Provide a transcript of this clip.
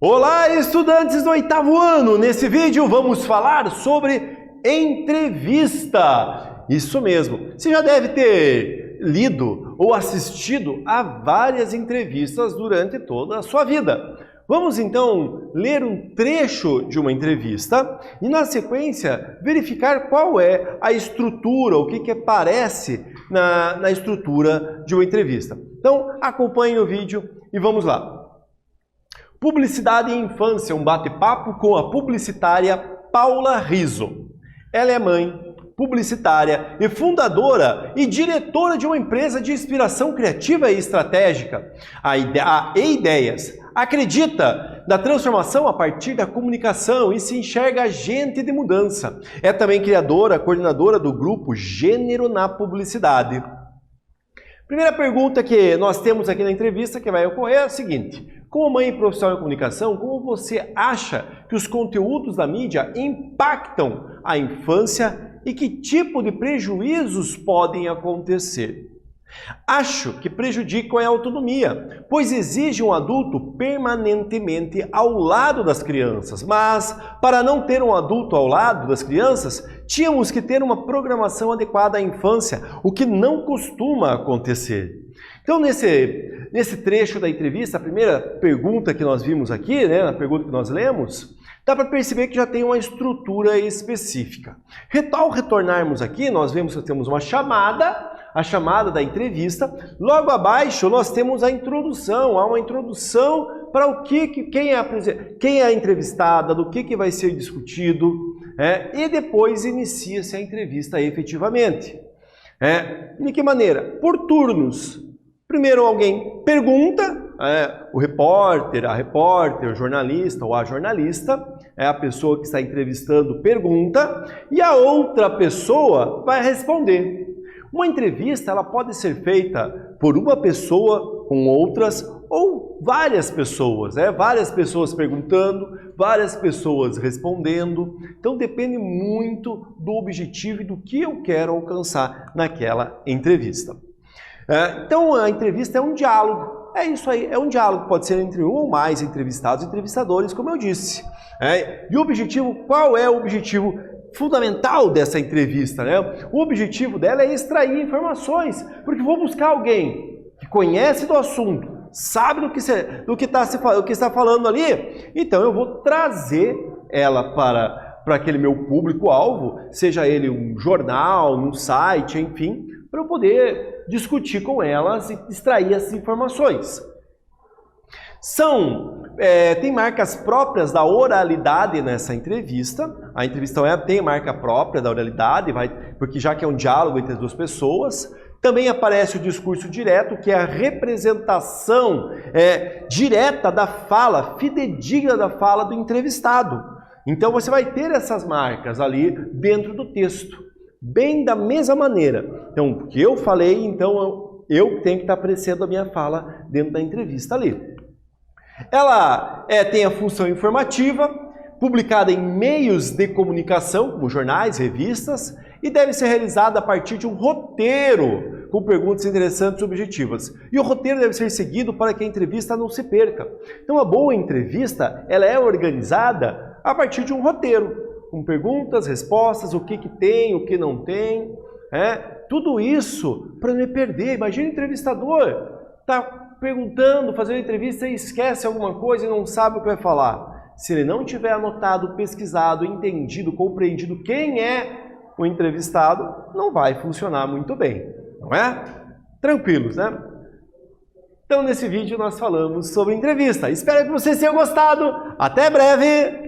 Olá, estudantes do 8º ano! Nesse vídeo vamos falar sobre entrevista. Isso mesmo, você já deve ter lido ou assistido a várias entrevistas durante toda a sua vida. Vamos então ler um trecho de uma entrevista e na sequência verificar qual é a estrutura, o que aparece na estrutura de uma entrevista. Então acompanhe o vídeo e vamos lá. Publicidade e Infância, um bate-papo com a publicitária Paula Rizzo. Ela é mãe, publicitária e fundadora e diretora de uma empresa de inspiração criativa e estratégica, a E-Ideias. Acredita na transformação a partir da comunicação e se enxerga agente de mudança. É também criadora, coordenadora do grupo Gênero na Publicidade. Primeira pergunta que nós temos aqui na entrevista que vai ocorrer é a seguinte: como mãe e profissional de comunicação, como você acha que os conteúdos da mídia impactam a infância e que tipo de prejuízos podem acontecer? Acho que prejudicam a autonomia, pois exige um adulto permanentemente ao lado das crianças. Mas, para não ter um adulto ao lado das crianças, tínhamos que ter uma programação adequada à infância, o que não costuma acontecer. Então, nesse trecho da entrevista, a primeira pergunta que nós vimos aqui, a pergunta que nós lemos, dá para perceber que já tem uma estrutura específica. Ao retornarmos aqui, nós vemos que temos uma chamada, a chamada da entrevista. Logo abaixo, nós temos a introdução. Há uma introdução para o quem é a entrevistada, do que vai ser discutido, e depois inicia-se a entrevista efetivamente. De que maneira? Por turnos. Primeiro alguém pergunta, o repórter, a repórter, o jornalista ou a jornalista, a pessoa que está entrevistando pergunta e a outra pessoa vai responder. Uma entrevista ela pode ser feita por uma pessoa com outras ou várias pessoas, várias pessoas perguntando, várias pessoas respondendo. Então depende muito do objetivo e do que eu quero alcançar naquela entrevista. Então a entrevista é um diálogo, é isso aí, é um diálogo, pode ser entre um ou mais entrevistados e entrevistadores, como eu disse. E o objetivo, qual é o objetivo fundamental dessa entrevista? O objetivo dela é extrair informações, porque vou buscar alguém que conhece do assunto, sabe do que está falando ali, então eu vou trazer ela para aquele meu público-alvo, seja ele um jornal, um site, enfim, para eu poder discutir com elas e extrair essas informações. Tem marcas próprias da oralidade nessa entrevista. A entrevista tem marca própria da oralidade, porque já que é um diálogo entre as duas pessoas. Também aparece o discurso direto, que é a representação direta da fala, fidedigna da fala do entrevistado. Então você vai ter essas marcas ali dentro do texto, bem da mesma maneira. Então, o que eu falei, então eu tenho que estar aparecendo a minha fala dentro da entrevista ali. Ela tem a função informativa, publicada em meios de comunicação, como jornais, revistas, e deve ser realizada a partir de um roteiro, com perguntas interessantes e objetivas. E o roteiro deve ser seguido para que a entrevista não se perca. Então, uma boa entrevista, ela é organizada a partir de um roteiro, com perguntas, respostas, o que tem, o que não tem, tudo isso para não me perder. Imagina o entrevistador, está perguntando, fazendo entrevista e esquece alguma coisa e não sabe o que vai falar. Se ele não tiver anotado, pesquisado, entendido, compreendido quem é o entrevistado, não vai funcionar muito bem, não é? Tranquilos, né? Então, nesse vídeo nós falamos sobre entrevista. Espero que vocês tenham gostado. Até breve!